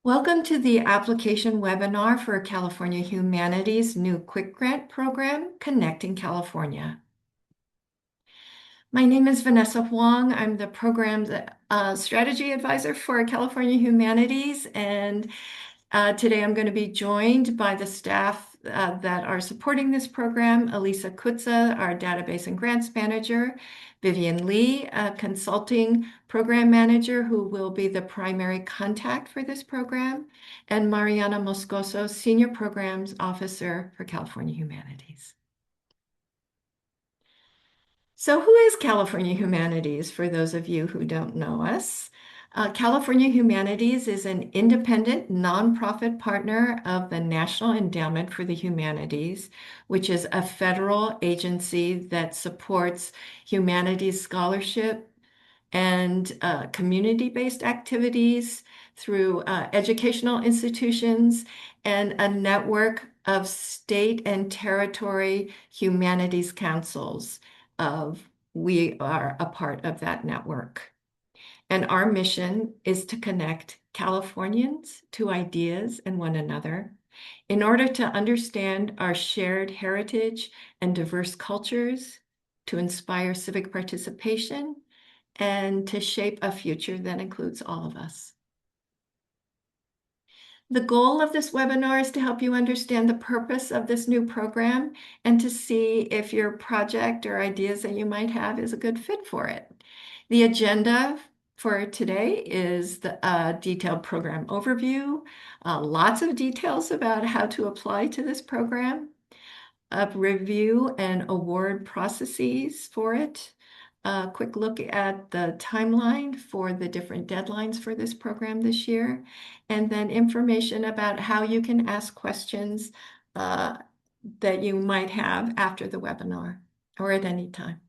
Welcome to the application webinar for California Humanities' new Quick Grant program, Connecting California. My name is Vanessa Huang. I'm the program's strategy advisor for California Humanities, and today I'm going to be joined by the staff that are supporting this program: Elisa Kutza, our database and grants manager; Vivian Lee, a consulting program manager who will be the primary contact for this program; and Mariana Moscoso, senior programs officer for California Humanities. So who is California Humanities, for those of you who don't know us? California Humanities is an independent nonprofit partner of the National Endowment for the Humanities, which is a federal agency that supports humanities scholarship and community-based activities through educational institutions and a network of state and territory humanities councils. We are a part of that network. And our mission is to connect Californians to ideas and one another in order to understand our shared heritage and diverse cultures, to inspire civic participation, and to shape a future that includes all of us. The goal of this webinar is to help you understand the purpose of this new program and to see if your project or ideas that you might have is a good fit for it. The agenda for today is the detailed program overview, lots of details about how to apply to this program, a review and award processes for it, a quick look at the timeline for the different deadlines for this program this year, and then information about how you can ask questions that you might have after the webinar or at any time.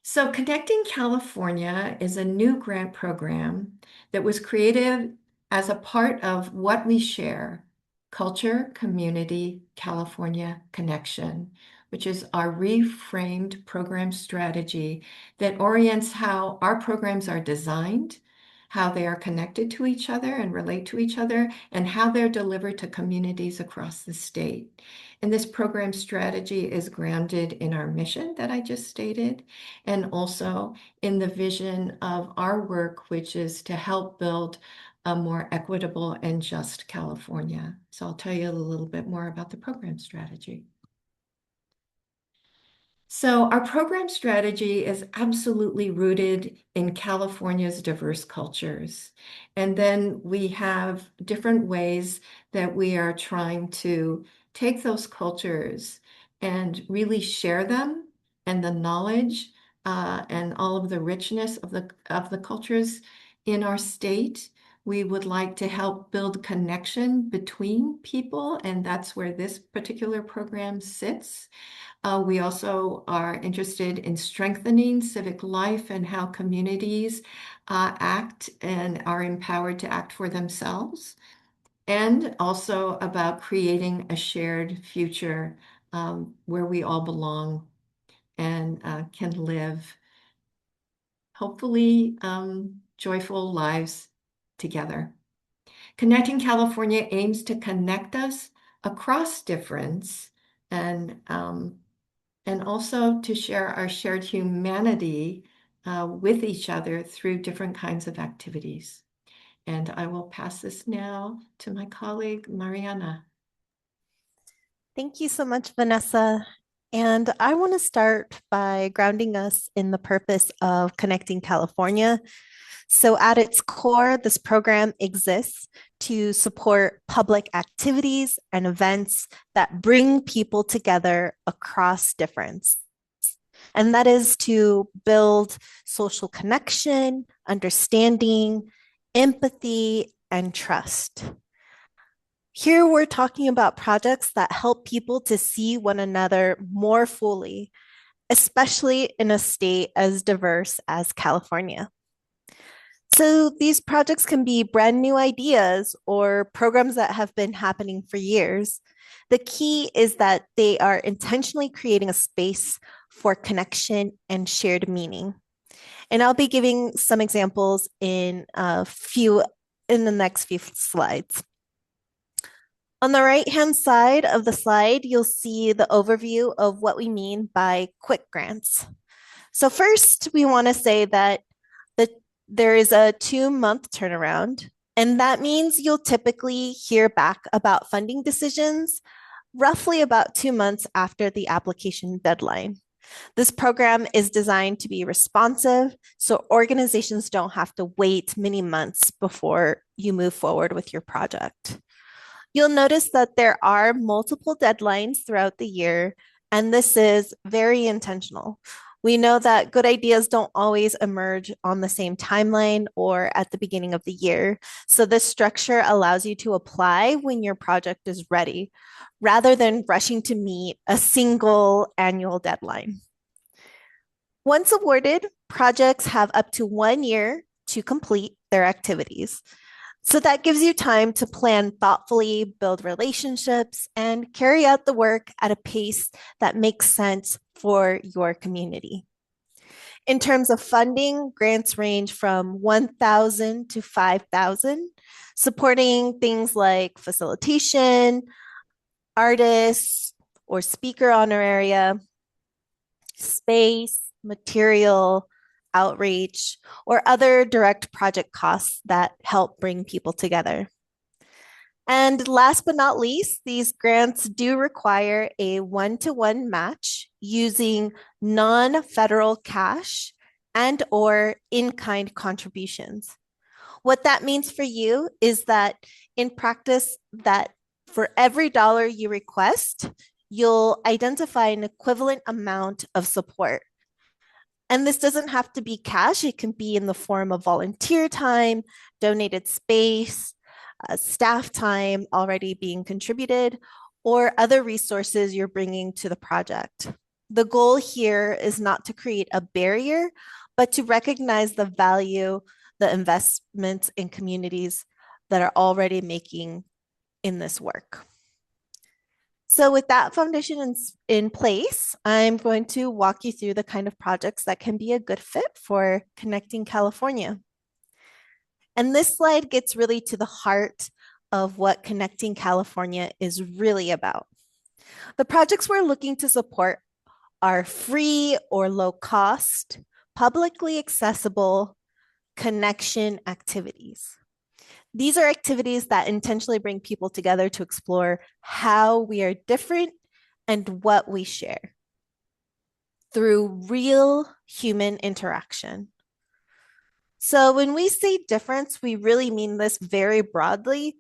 So Connecting California is a new grant program that was created as a part of What We Share: Culture, Community, California Connection, which is our reframed program strategy that orients how our programs are designed, how they are connected to each other and relate to each other, and how they're delivered to communities across the state. And this program strategy is grounded in our mission that I just stated, and also in the vision of our work, which is to help build a more equitable and just California. So I'll tell you a little bit more about the program strategy. So our program strategy is absolutely rooted in California's diverse cultures. And then we have different ways that we are trying to take those cultures and really share them, and the knowledge and all of the richness of the cultures in our state. We would like to help build connection between people, and that's where this particular program sits. We also are interested in strengthening civic life and how communities act and are empowered to act for themselves, and also about creating a shared future where we all belong and can live, hopefully, joyful lives together. Connecting California aims to connect us across difference and also to share our shared humanity with each other through different kinds of activities. And I will pass this now to my colleague, Mariana. Thank you so much, Vanessa. And I want to start by grounding us in the purpose of Connecting California. So at its core, this program exists to support public activities and events that bring people together across difference. And that is to build social connection, understanding, empathy, and trust. Here we're talking about projects that help people to see one another more fully, especially in a state as diverse as California. So these projects can be brand new ideas or programs that have been happening for years. The key is that they are intentionally creating a space for connection and shared meaning. And I'll be giving some examples in the next few slides. On the right-hand side of the slide, you'll see the overview of what we mean by quick grants. So first, we want to say that the, there is a 2-month turnaround, and that means you'll typically hear back about funding decisions roughly about 2 months after the application deadline. This program is designed to be responsive, so organizations don't have to wait many months before you move forward with your project. You'll notice that there are multiple deadlines throughout the year, and this is very intentional. We know that good ideas don't always emerge on the same timeline or at the beginning of the year. So, this structure allows you to apply when your project is ready rather than rushing to meet a single annual deadline. Once awarded, projects have up to 1 year to complete their activities. So that gives you time to plan thoughtfully, build relationships, and carry out the work at a pace that makes sense for your community. In terms of funding, grants range from 1,000 to 5,000, supporting things like facilitation, artists or speaker honoraria, space, material, outreach, or other direct project costs that help bring people together. And last but not least, these grants do require a one-to-one match using non-federal cash and or in-kind contributions. What that means for you is that in practice that for every dollar you request, you'll identify an equivalent amount of support. And this doesn't have to be cash, it can be in the form of volunteer time, donated space, staff time already being contributed, or other resources you're bringing to the project. The goal here is not to create a barrier, but to recognize the value the investments in communities that are already making in this work. So with that foundation in place, I'm going to walk you through the kind of projects that can be a good fit for Connecting California. And this slide gets really to the heart of what Connecting California is really about. The projects we're looking to support are free or low cost, publicly accessible connection activities. These are activities that intentionally bring people together to explore how we are different and what we share through real human interaction. So, when we say difference, we really mean this very broadly.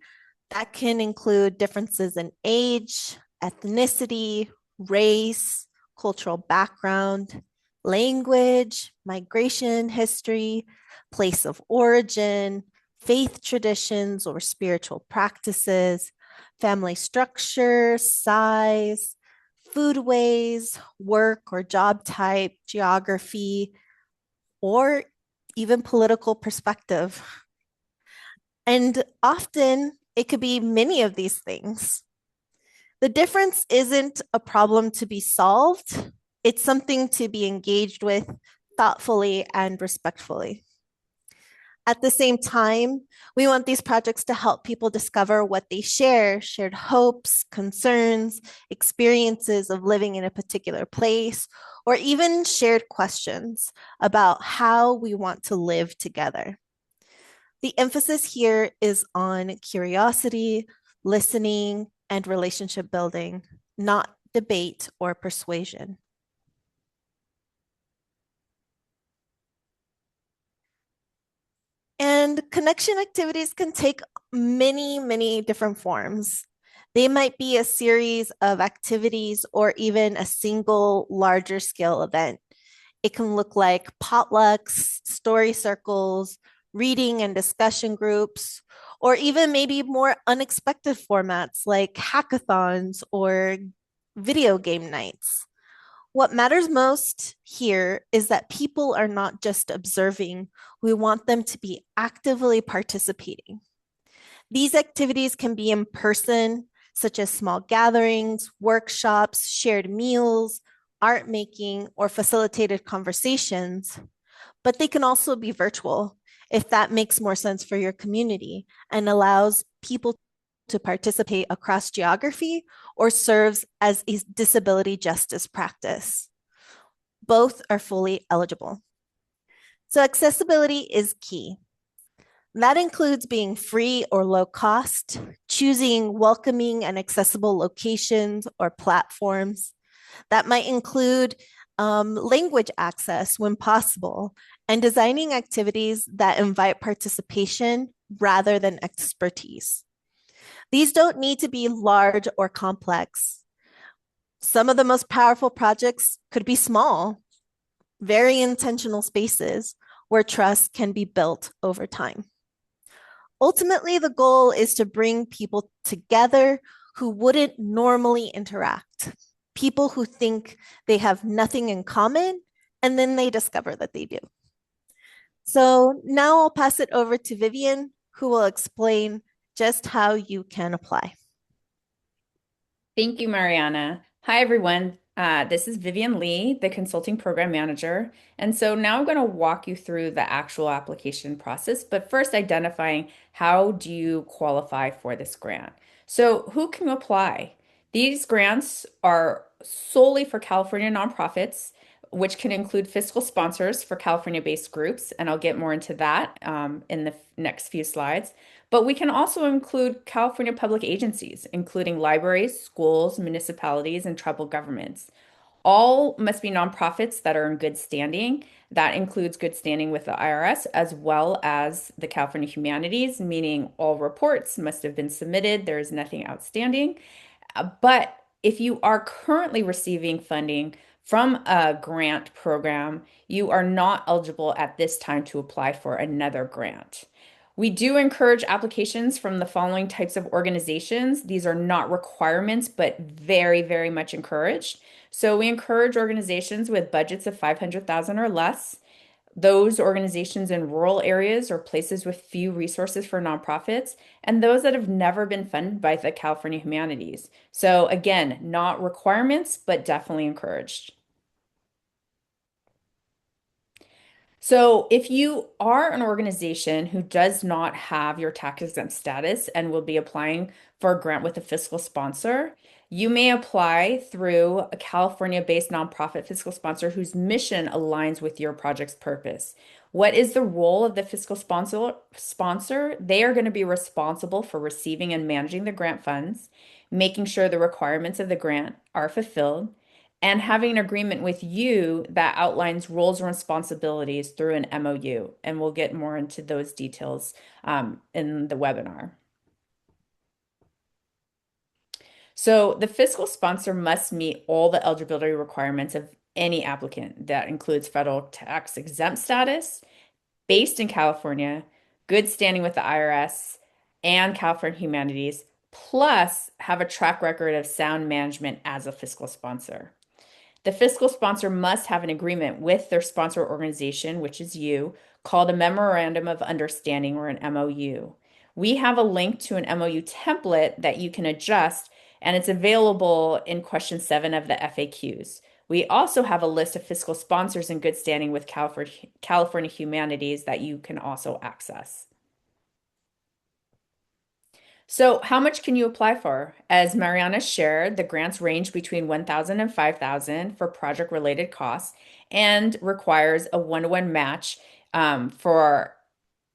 That can include differences in age, ethnicity, race, cultural background, language, migration history, place of origin, faith traditions or spiritual practices, family structure, size, foodways, work or job type, geography, or even political perspective. And often it could be many of these things. The difference isn't a problem to be solved, it's something to be engaged with thoughtfully and respectfully. At the same time, we want these projects to help people discover what they share, shared hopes, concerns, experiences of living in a particular place, or even shared questions about how we want to live together. The emphasis here is on curiosity, listening, and relationship building, not debate or persuasion. And connection activities can take many, many different forms. They might be a series of activities or even a single larger scale event. It can look like potlucks, story circles, reading and discussion groups, or even maybe more unexpected formats like hackathons or video game nights. What matters most here is that people are not just observing, we want them to be actively participating. These activities can be in person, such as small gatherings, workshops, shared meals, art making, or facilitated conversations. but they can also be virtual if that makes more sense for your community and allows people to participate across geography or serves as a disability justice practice. Both are fully eligible. So, accessibility is key. That includes being free or low cost, choosing welcoming and accessible locations or platforms. That might include language access when possible, and designing activities that invite participation rather than expertise. These don't need to be large or complex. Some of the most powerful projects could be small, very intentional spaces where trust can be built over time. Ultimately, the goal is to bring people together who wouldn't normally interact, people who think they have nothing in common, and then they discover that they do. So now I'll pass it over to Vivian, who will explain just how you can apply. Thank you, Mariana. Hi, everyone. This is Vivian Lee, the Consulting Program Manager. And so now I'm going to walk you through the actual application process, but first identifying how do you qualify for this grant. So who can apply? These grants are solely for California nonprofits, which can include fiscal sponsors for California-based groups, and I'll get more into that in the next few slides. But we can also include California public agencies, including libraries, schools, municipalities, and tribal governments. All must be nonprofits that are in good standing. That includes good standing with the IRS as well as the California Humanities, meaning all reports must have been submitted. There is nothing outstanding. But if you are currently receiving funding from a grant program, you are not eligible at this time to apply for another grant. We do encourage applications from the following types of organizations. These are not requirements, but very, very much encouraged. So we encourage organizations with budgets of 500,000 or less, those organizations in rural areas or places with few resources for nonprofits, and those that have never been funded by the California Humanities. So again, not requirements, but definitely encouraged. So, if you are an organization who does not have your tax exempt status and will be applying for a grant with a fiscal sponsor, you may apply through a California-based nonprofit fiscal sponsor whose mission aligns with your project's purpose. What is the role of the fiscal sponsor? They are going to be responsible for receiving and managing the grant funds, making sure the requirements of the grant are fulfilled, and having an agreement with you that outlines roles and responsibilities through an MOU. And we'll get more into those details in the webinar. So the fiscal sponsor must meet all the eligibility requirements of any applicant. That includes federal tax exempt status, based in California, good standing with the IRS and California Humanities, plus have a track record of sound management as a fiscal sponsor. The fiscal sponsor must have an agreement with their sponsor organization, which is you, called a Memorandum of Understanding or an MOU. We have a link to an MOU template that you can adjust, and it's available in question 7 of the FAQs. We also have a list of fiscal sponsors in good standing with California Humanities that you can also access. So, how much can you apply for? As Mariana shared, the grants range between 1,000 and 5,000 for project-related costs and requires a one-to-one match for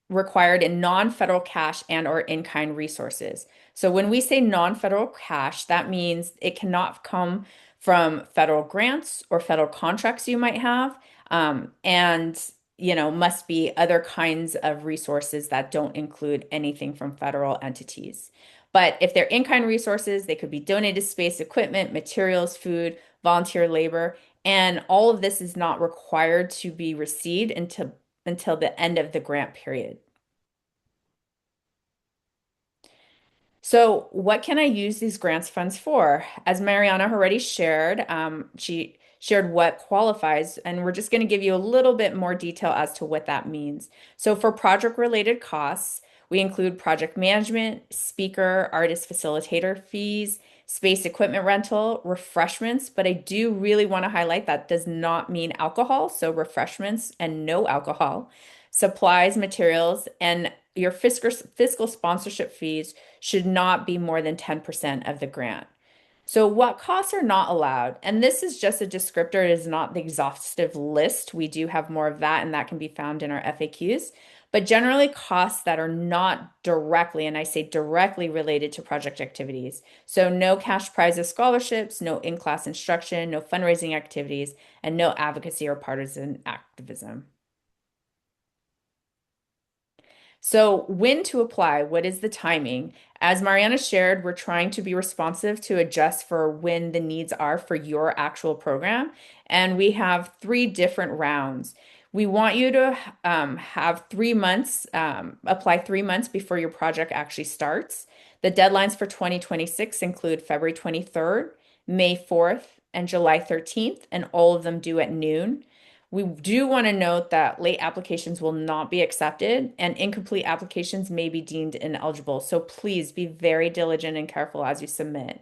required in non-federal cash and or in-kind resources. So when we say non-federal cash, that means it cannot come from federal grants or federal contracts you might have, and must be other kinds of resources that don't include anything from federal entities. But if they're in-kind resources, they could be donated space, equipment, materials, food, volunteer labor, and all of this is not required to be received until the end of the grant period. So, what can I use these grants funds for? As Mariana already shared, she shared what qualifies, and we're just going to give you a little bit more detail as to what that means. So, for project-related costs, we include project management, speaker, artist facilitator fees, space equipment rental, refreshments, but I do really want to highlight that does not mean alcohol. So refreshments and no alcohol, supplies, materials, and your fiscal sponsorship fees should not be more than 10% of the grant. So, what costs are not allowed? And this is just a descriptor, it is not the exhaustive list. We do have more of that, and that can be found in our FAQs. But generally, costs that are not directly, and I say directly related to project activities. So, no cash prizes, scholarships, no in class instruction, no fundraising activities, and no advocacy or partisan activism. So, when to apply? What is the timing? As Mariana shared, we're trying to be responsive to adjust for when the needs are for your actual program. And we have three different rounds. We want you to have 3 months, apply 3 months before your project actually starts. The deadlines for 2026 include February 23rd, May 4th, and July 13th, and all of them due at noon. We do want to note that late applications will not be accepted and incomplete applications may be deemed ineligible. So please be very diligent and careful as you submit.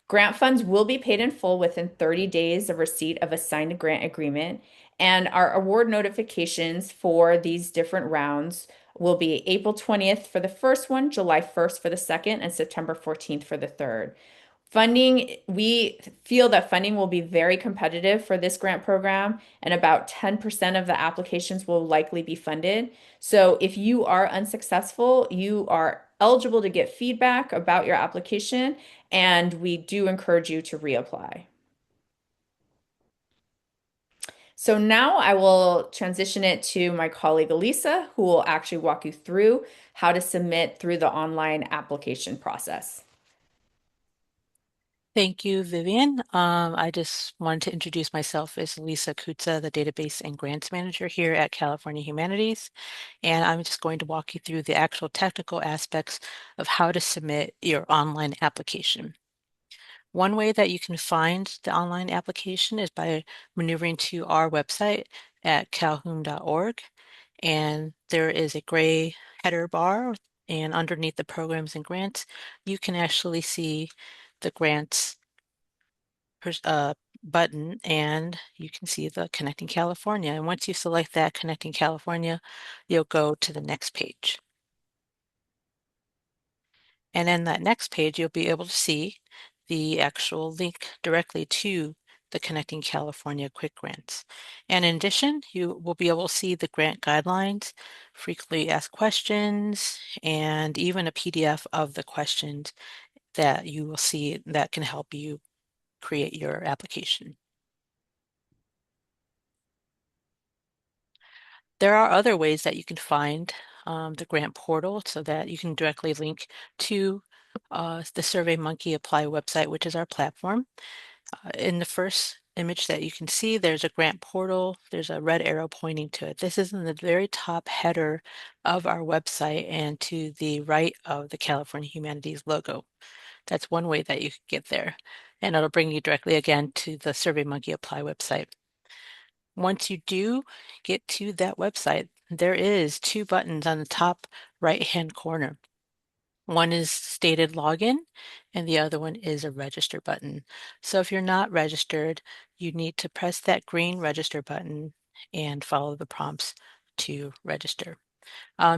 Grant funds will be paid in full within 30 days of receipt of a signed grant agreement, and our award notifications for these different rounds will be April 20th for the first one, July 1st for the second, and September 14th for the third. Funding, we feel that funding will be very competitive for this grant program, and about 10% of the applications will likely be funded. So if you are unsuccessful, you are eligible to get feedback about your application, and we do encourage you to reapply. So now I will transition it to my colleague Elisa, who will actually walk you through how to submit through the online application process. Thank you, Vivian. I just wanted to introduce myself as Lisa Kutza, the Database and Grants Manager here at California Humanities. And I'm just going to walk you through the actual technical aspects of how to submit your online application. One way that you can find the online application is by maneuvering to our website at calhoun.org. And there is a gray header bar, and underneath the programs and grants, you can actually see the grants button, and you can see the Connecting California. And once you select that Connecting California, you'll go to the next page. And in that next page, you'll be able to see the actual link directly to the Connecting California Quick Grants. And in addition, you will be able to see the grant guidelines, frequently asked questions, and even a PDF of the questions that you will see that can help you create your application. There are other ways that you can find the grant portal so that you can directly link to the SurveyMonkey Apply website, which is our platform. In the first image that you can see, there's a grant portal. There's a red arrow pointing to it. This is in the very top header of our website and to the right of the California Humanities logo. That's one way that you can get there. And it'll bring you directly again to the SurveyMonkey Apply website. Once you do get to that website, there is two buttons on the top right-hand corner. One is stated login, and the other one is a register button. So if you're not registered, you need to press that green register button and follow the prompts to register.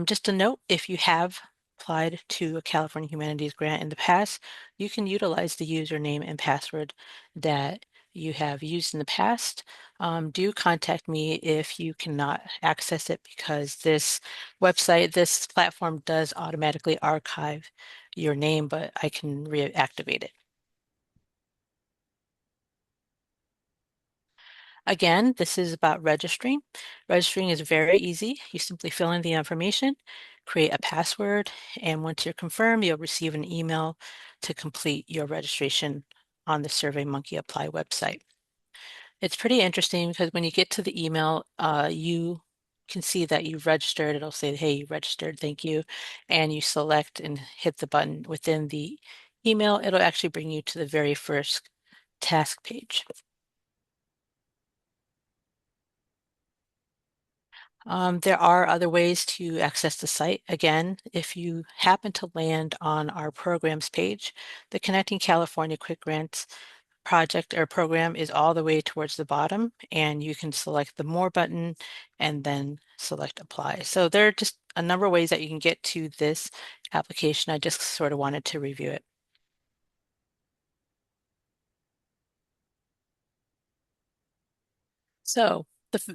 Just a note, if you have applied to a California Humanities grant in the past, you can utilize the username and password that you have used in the past. Do contact me if you cannot access it, because this website, this platform does automatically archive your name, but I can reactivate it. Again, this is about registering. Registering is very easy. You simply fill in the information, create a password, and once you're confirmed, you'll receive an email to complete your registration on the SurveyMonkey Apply website. It's pretty interesting because when you get to the email, you can see that you've registered. It'll say, hey, you registered, thank you. And you select and hit the button within the email. It'll actually bring you to the very first task page. There are other ways to access the site. Again, if you happen to land on our programs page, the Connecting California Quick Grants project or program is all the way towards the bottom, and you can select the More button and then select Apply. So there are just a number of ways that you can get to this application. I just sort of wanted to review it. So,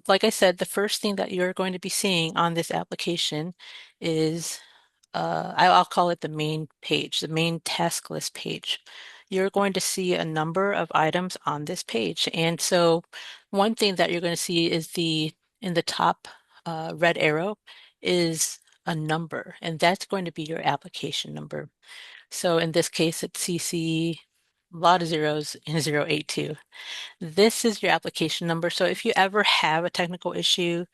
like I said, the first thing that you're going to be seeing on this application is, I'll call it the main page, the main task list page. You're going to see a number of items on this page. And so one thing that you're going to see is in the top red arrow is a number, and that's going to be your application number. So in this case, it's CC, a lot of zeros in 082. This is your application number. So if you ever have a technical issue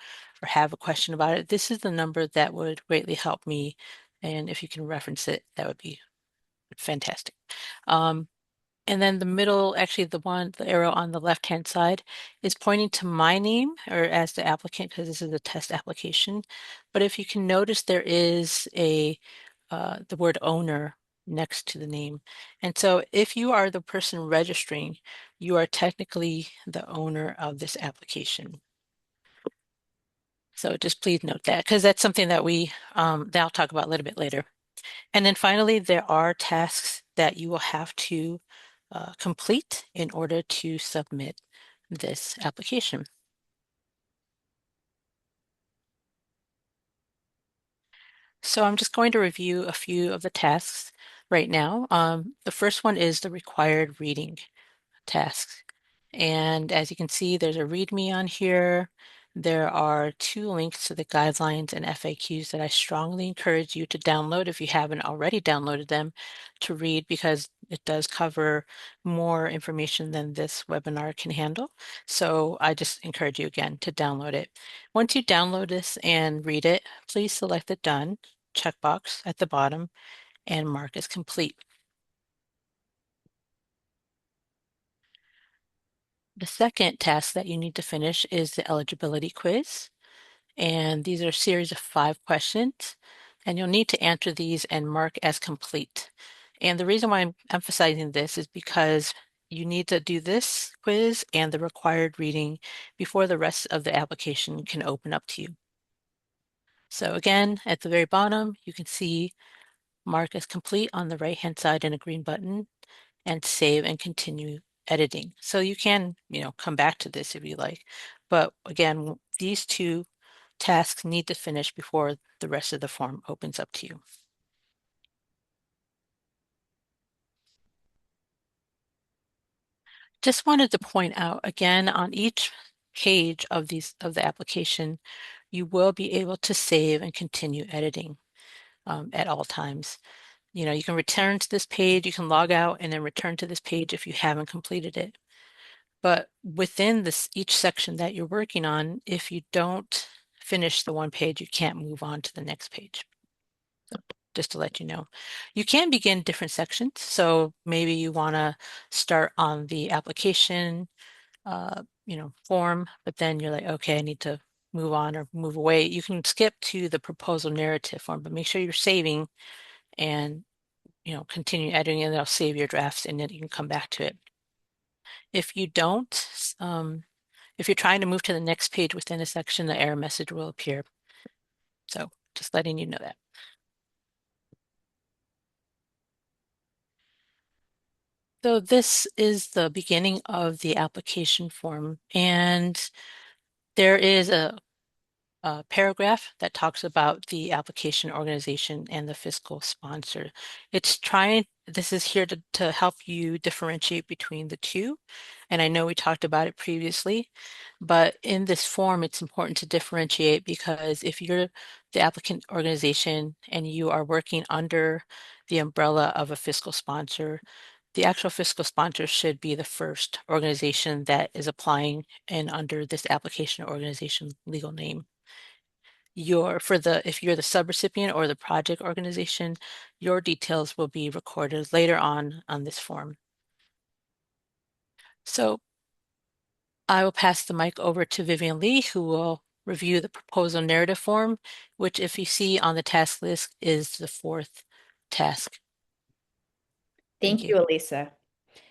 or have a question about it, this is the number that would greatly help me. And if you can reference it, that would be fantastic. And then the middle, actually the arrow on the left-hand side is pointing to my name or as the applicant because this is a test application. But if you can notice there is the word owner next to the name. And so if you are the person registering, you are technically the owner of this application. So just please note that because that's something that that I'll talk about a little bit later. And then finally, there are tasks that you will have to complete in order to submit this application. So I'm just going to review a few of the tasks right now. The first one is the required reading tasks. And as you can see, there's a README on here. There are 2 links to the guidelines and FAQs that I strongly encourage you to download if you haven't already downloaded them to read because it does cover more information than this webinar can handle. So I just encourage you again to download it. Once you download this and read it, please select the Done checkbox at the bottom and mark as complete. The second task that you need to finish is the eligibility quiz. And these are a series of 5 questions. And you'll need to answer these and mark as complete. And the reason why I'm emphasizing this is because you need to do this quiz and the required reading before the rest of the application can open up to you. So again, at the very bottom, you can see mark as complete on the right-hand side in a green button and save and continue editing. So you can, come back to this if you like. But again, these 2 tasks need to finish before the rest of the form opens up to you. Just wanted to point out again on each page of the application, you will be able to save and continue editing at all times. You can return to this page, you can log out and then return to this page if you haven't completed it. But within each section that you're working on, if you don't finish the one page, you can't move on to the next page. So just to let you know. You can begin different sections. So maybe you want to start on the application, form, but then you're like, okay, I need to move on or move away. You can skip to the proposal narrative form, but make sure you're saving and, continue editing and it'll save your drafts and then you can come back to it. If you don't, if you're trying to move to the next page within a section, the error message will appear. So just letting you know that. So this is the beginning of the application form, and there is a paragraph that talks about the application organization and the fiscal sponsor. This is here to help you differentiate between the two. And I know we talked about it previously, but in this form, it's important to differentiate because if you're the applicant organization and you are working under the umbrella of a fiscal sponsor, the actual fiscal sponsor should be the first organization that is applying and under this application organization legal name. If you're the subrecipient or the project organization, your details will be recorded later on this form. So I will pass the mic over to Vivian Lee, who will review the proposal narrative form, which if you see on the task list is the fourth task. Thank Thank you. you, Elisa.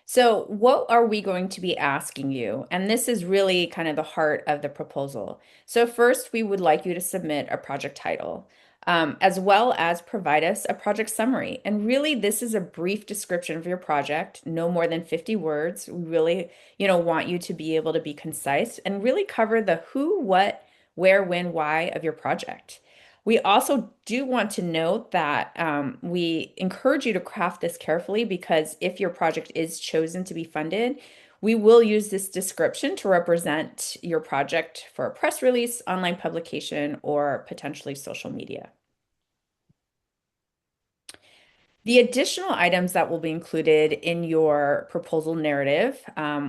So, what are we going to be asking you? And this is really kind of the heart of the proposal. So, first, we would like you to submit a project title, as well as provide us a project summary. And really, this is a brief description of your project, no more than 50 words. We really, want you to be able to be concise and really cover the who, what, where, when, why of your project. We also do want to note that we encourage you to craft this carefully because if your project is chosen to be funded, we will use this description to represent your project for a press release, online publication, or potentially social media. The additional items that will be included in your proposal narrative,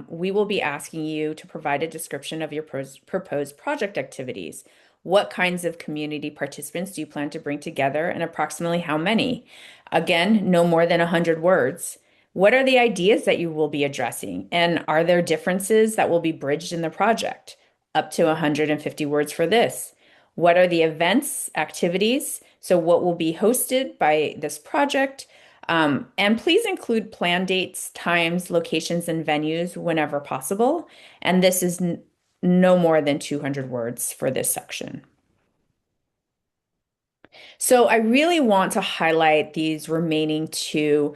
we will be asking you to provide a description of your proposed project activities. What kinds of community participants do you plan to bring together and approximately how many? Again, no more than 100 words. What are the ideas that you will be addressing? And are there differences that will be bridged in the project? Up to 150 words for this. What are the events, activities? So, what will be hosted by this project? And please include plan dates, times, locations, and venues whenever possible. And this is no more than 200 words for this section. So I really want to highlight these remaining two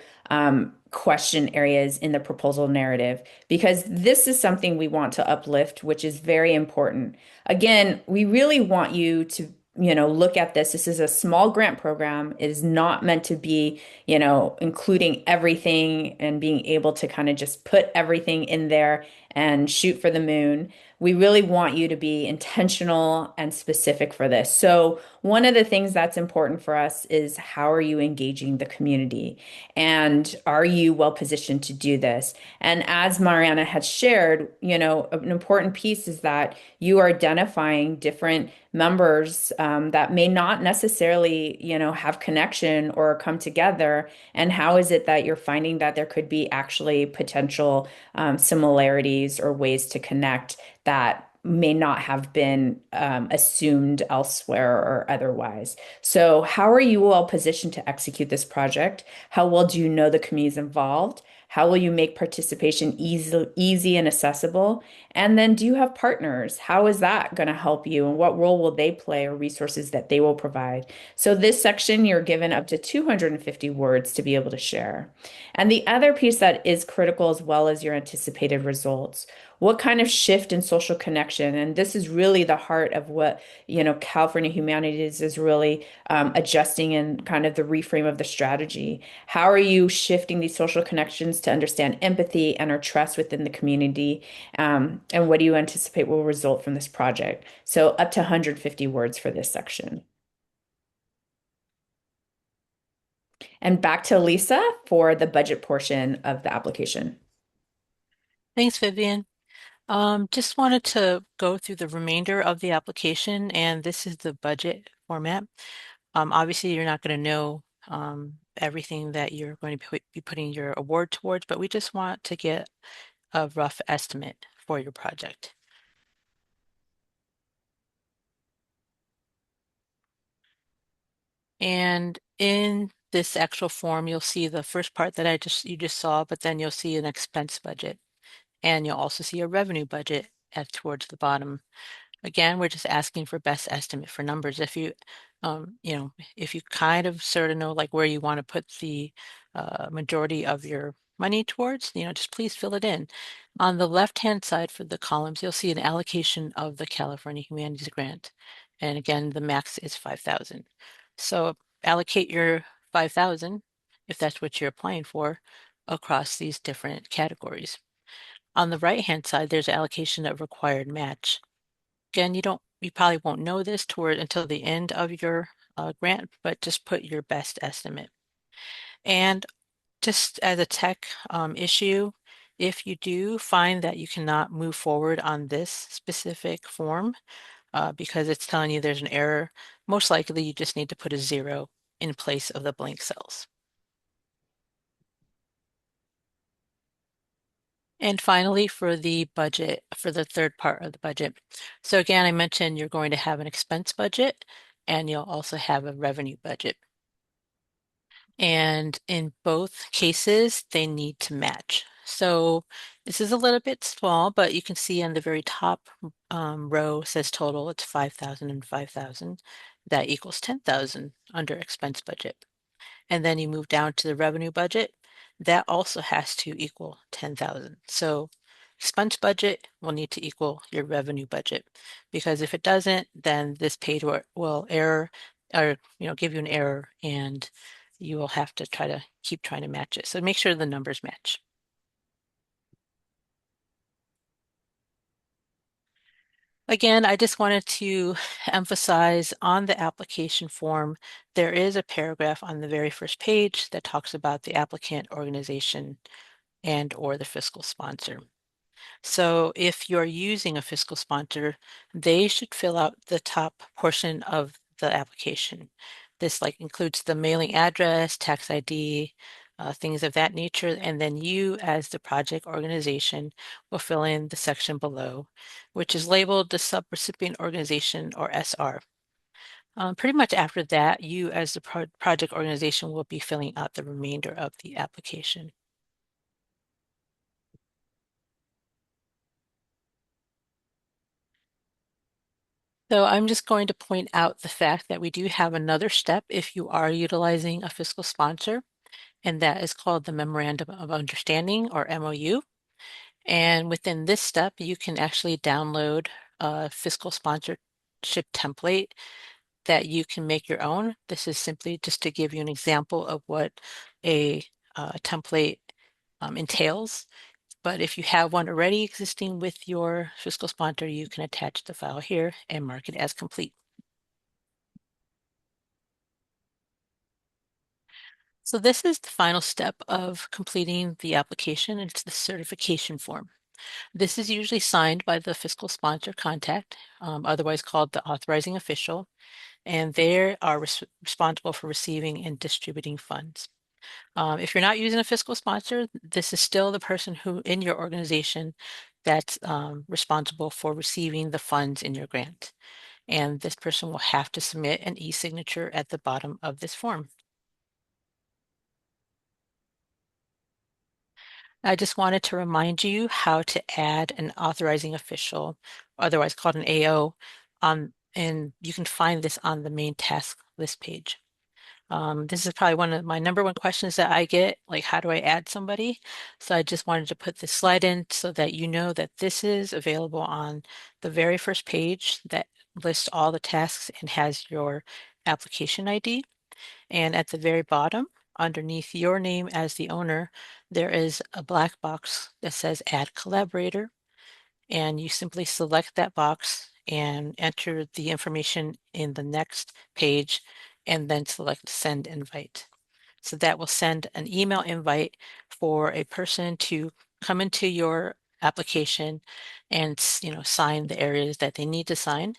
question areas in the proposal narrative because this is something we want to uplift, which is very important. Again, we really want you to, look at this. This is a small grant program. It is not meant to be, including everything and being able to kind of just put everything in there and shoot for the moon. We really want you to be intentional and specific for this. So, one of the things that's important for us is how are you engaging the community? And are you well positioned to do this? And as Mariana had shared, an important piece is that you are identifying different members that may not necessarily, have connection or come together. And how is it that you're finding that there could be actually potential similarities or ways to connect that may not have been assumed elsewhere or otherwise. So, how are you all positioned to execute this project? How well do you know the communities involved? How will you make participation easy and accessible? And then, do you have partners? How is that going to help you? And what role will they play or resources that they will provide? So, this section, you're given up to 250 words to be able to share. And the other piece that is critical, as well as your anticipated results. What kind of shift in social connection? And this is really the heart of what, California Humanities is really adjusting in kind of the reframe of the strategy. How are you shifting these social connections to understand empathy and our trust within the community? And what do you anticipate will result from this project? So up to 150 words for this section. And back to Lisa for the budget portion of the application. Thanks, Vivian. Just wanted to go through the remainder of the application, and this is the budget format. Obviously, you're not going to know everything that you're going to be putting your award towards, but we just want to get a rough estimate for your project. And in this actual form, you'll see the first part that you just saw, but then you'll see an expense budget, and you'll also see a revenue budget towards the bottom. Again, we're just asking for best estimate for numbers. If if you kind of sort of know like where you want to put the majority of your money towards, just please fill it in. On the left-hand side for the columns, you'll see an allocation of the California Humanities Grant. And again, the max is 5,000. So allocate your 5,000, if that's what you're applying for, across these different categories. On the right-hand side, there's allocation of required match. Again, you probably won't know this until the end of your grant, but just put your best estimate. And just as a tech issue, if you do find that you cannot move forward on this specific form because it's telling you there's an error, most likely you just need to put a 0 in place of the blank cells. And finally, for the budget, for the third part of the budget. So again, I mentioned you're going to have an expense budget and you'll also have a revenue budget. And in both cases, they need to match. So this is a little bit small, but you can see on the very top row says total, it's 5,000 and 5,000. That equals 10,000 under expense budget. And then you move down to the revenue budget, that also has to equal 10,000. So expense budget will need to equal your revenue budget, because if it doesn't, then this page will error or give you an error, and you will have to keep trying to match it. So make sure the numbers match. Again, I just wanted to emphasize on the application form, there is a paragraph on the very first page that talks about the applicant, organization, and or the fiscal sponsor. So if you're using a fiscal sponsor, they should fill out the top portion of the application. This includes the mailing address, tax ID, things of that nature, and then you as the project organization will fill in the section below, which is labeled the subrecipient organization or SR. Pretty much after that, you as the project organization will be filling out the remainder of the application. So I'm just going to point out the fact that we do have another step if you are utilizing a fiscal sponsor, and that is called the Memorandum of Understanding, or MOU. And within this step, you can actually download a fiscal sponsorship template that you can make your own. This is simply just to give you an example of what a template entails. But if you have one already existing with your fiscal sponsor, you can attach the file here and mark it as complete. So this is the final step of completing the application. It's the certification form. This is usually signed by the fiscal sponsor contact, otherwise called the authorizing official, and they are responsible for receiving and distributing funds. If you're not using a fiscal sponsor, this is still the person who in your organization that's responsible for receiving the funds in your grant. And this person will have to submit an e-signature at the bottom of this form. I just wanted to remind you how to add an authorizing official, otherwise called an AO, and you can find this on the main task list page. This is probably one of my number one questions that I get, like how do I add somebody? So I just wanted to put this slide in so that you know that this is available on the very first page that lists all the tasks and has your application ID. And at the very bottom, underneath your name as the owner, there is a black box that says Add Collaborator. And you simply select that box and enter the information in the next page and then select Send Invite. So that will send an email invite for a person to come into your application and sign the areas that they need to sign.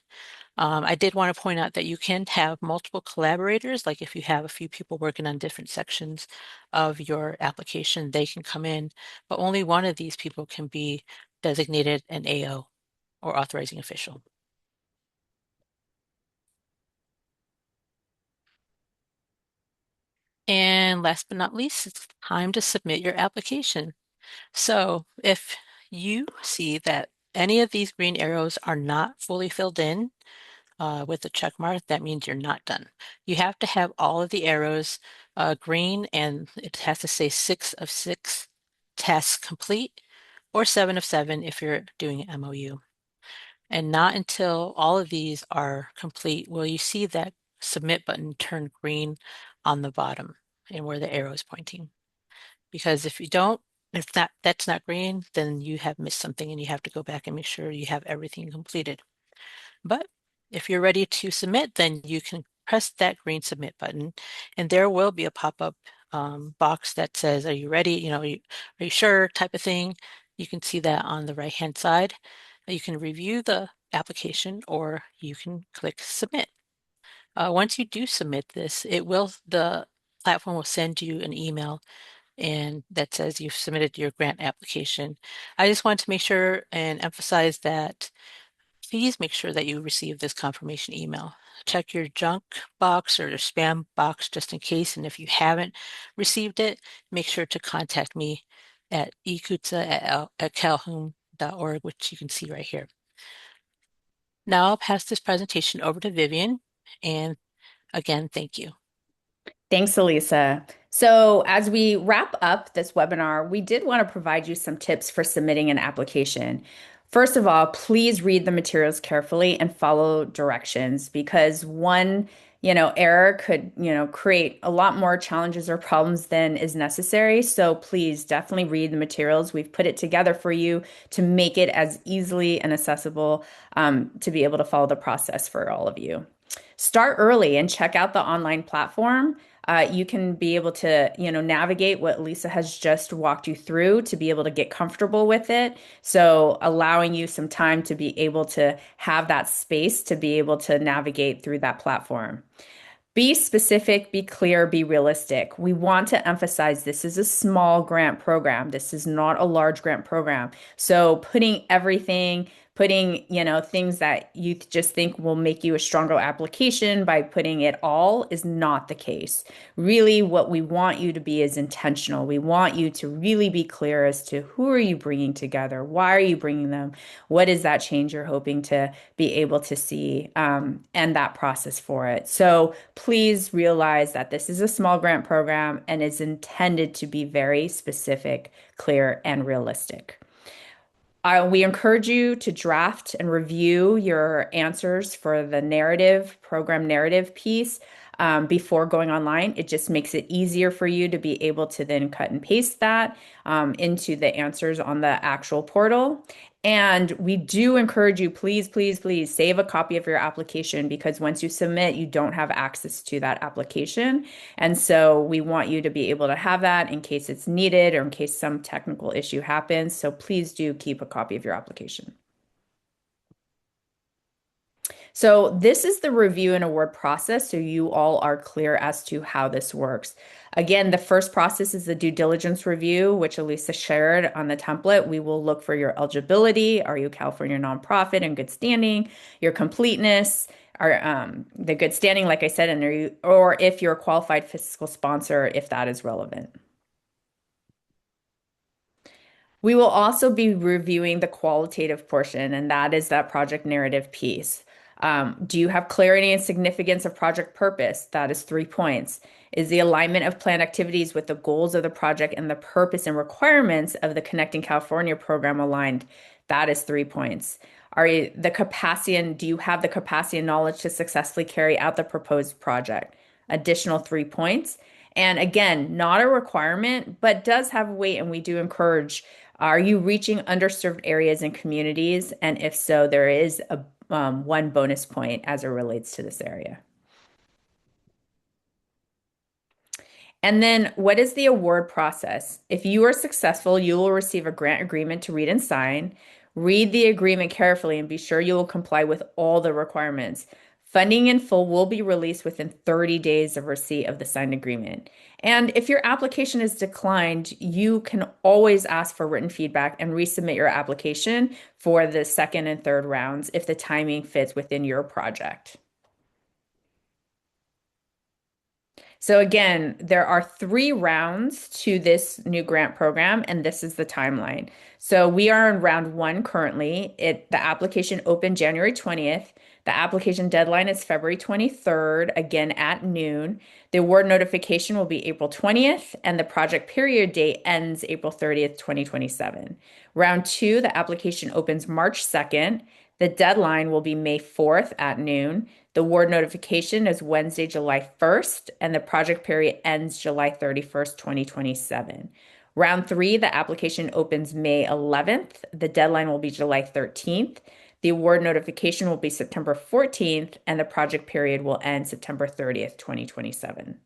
I did want to point out that you can have multiple collaborators, like if you have a few people working on different sections of your application, they can come in, but only one of these people can be designated an AO or authorizing official. And last but not least, it's time to submit your application. So if you see that any of these green arrows are not fully filled in, with a check mark, that means you're not done. You have to have all of the arrows green, and it has to say 6 of 6 tasks complete, or 7 of 7 if you're doing an MOU. And not until all of these are complete will you see that submit button turn green on the bottom and where the arrow is pointing. Because if you don't, if that's not green, then you have missed something and you have to go back and make sure you have everything completed. But if you're ready to submit, then you can press that green submit button, and there will be a pop-up box that says, are you ready? Are you sure type of thing. You can see that on the right-hand side. You can review the application or you can click submit. Once you do submit this, the platform will send you an email and that says you've submitted your grant application. I just want to make sure and emphasize that please make sure that you receive this confirmation email. Check your junk box or your spam box just in case. And if you haven't received it, make sure to contact me at ecutsa@calhoun.org, which you can see right here. Now I'll pass this presentation over to Vivian. And again, thank you. Thanks, Elisa. So as we wrap up this webinar, we did want to provide you some tips for submitting an application. First of all, please read the materials carefully and follow directions because one, error could, create a lot more challenges or problems than is necessary. So please definitely read the materials. We've put it together for you to make it as easily and accessible to be able to follow the process for all of you. Start early and check out the online platform. You can be able to, navigate what Lisa has just walked you through to be able to get comfortable with it. So allowing you some time to be able to have that space to be able to navigate through that platform. Be specific, be clear, be realistic. We want to emphasize this is a small grant program. This is not a large grant program. So putting, things that you just think will make you a stronger application by putting it all is not the case. Really, what we want you to be is intentional. We want you to really be clear as to who are you bringing together? Why are you bringing them? What is that change you're hoping to be able to see and that process for it? So please realize that this is a small grant program and is intended to be very specific, clear, and realistic. We encourage you to draft and review your answers for the program narrative piece before going online. It just makes it easier for you to be able to then cut and paste that into the answers on the actual portal. And we do encourage you, please, please, please save a copy of your application because once you submit, you don't have access to that application. And so we want you to be able to have that in case it's needed or in case some technical issue happens. So please do keep a copy of your application. So this is the review and award process, so you all are clear as to how this works. Again, the first process is the due diligence review, which Elisa shared on the template. We will look for your eligibility. Are you a California nonprofit in good standing? Your completeness, the good standing, like I said, or if you're a qualified fiscal sponsor, if that is relevant. We will also be reviewing the qualitative portion, and that is that project narrative piece. Do you have clarity and significance of project purpose? That is 3 points. Is the alignment of planned activities with the goals of the project and the purpose and requirements of the Connecting California program aligned? That is 3 points. Do you have the capacity and knowledge to successfully carry out the proposed project? Additional 3 points. And again, not a requirement, but does have weight, and we do encourage. Are you reaching underserved areas and communities? And if so, there is a one bonus point as it relates to this area. And then what is the award process? If you are successful, you will receive a grant agreement to read and sign. Read the agreement carefully and be sure you will comply with all the requirements. Funding in full will be released within 30 days of receipt of the signed agreement. And if your application is declined, you can always ask for written feedback and resubmit your application for the second and third rounds if the timing fits within your project. So again, there are 3 rounds to this new grant program, and this is the timeline. So we are in round 1 currently. The application opened January 20th. The application deadline is February 23rd, again at noon. The award notification will be April 20th, and the project period date ends April 30th, 2027. Round 2, the application opens March 2nd. The deadline will be May 4th at noon. The award notification is Wednesday, July 1st, and the project period ends July 31st, 2027. Round 3, the application opens May 11th. The deadline will be July 13th. The award notification will be September 14th, and the project period will end September 30th, 2027.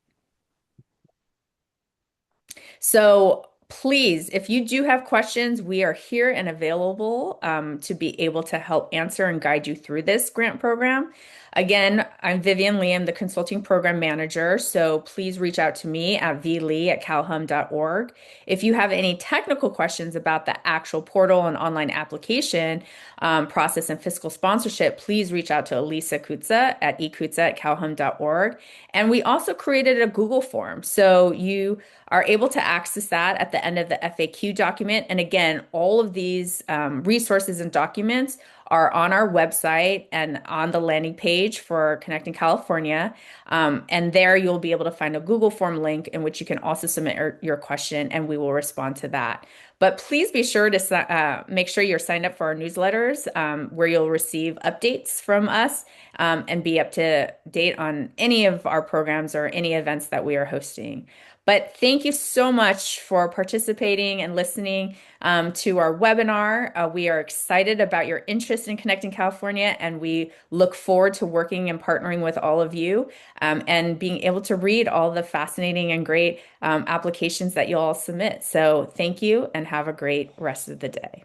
So please, if you do have questions, we are here and available to be able to help answer and guide you through this grant program. Again, I'm Vivian Lee, I'm the consulting program manager, so please reach out to me at vlee@calhum.org. If you have any technical questions about the actual portal and online application process and fiscal sponsorship, please reach out to Elisa Kutza at ekutza@calhum.org. And we also created a Google form, so you are able to access that at the end of the FAQ document. And again, all of these resources and documents are on our website and on the landing page for Connecting California. And there you'll be able to find a Google form link in which you can also submit your question and we will respond to that. But please be sure to make sure you're signed up for our newsletters where you'll receive updates from us and be up to date on any of our programs or any events that we are hosting. But thank you so much for participating and listening to our webinar. We are excited about your interest in Connecting California, and we look forward to working and partnering with all of you and being able to read all the fascinating and great applications that you'll all submit. So thank you and have a great rest of the day.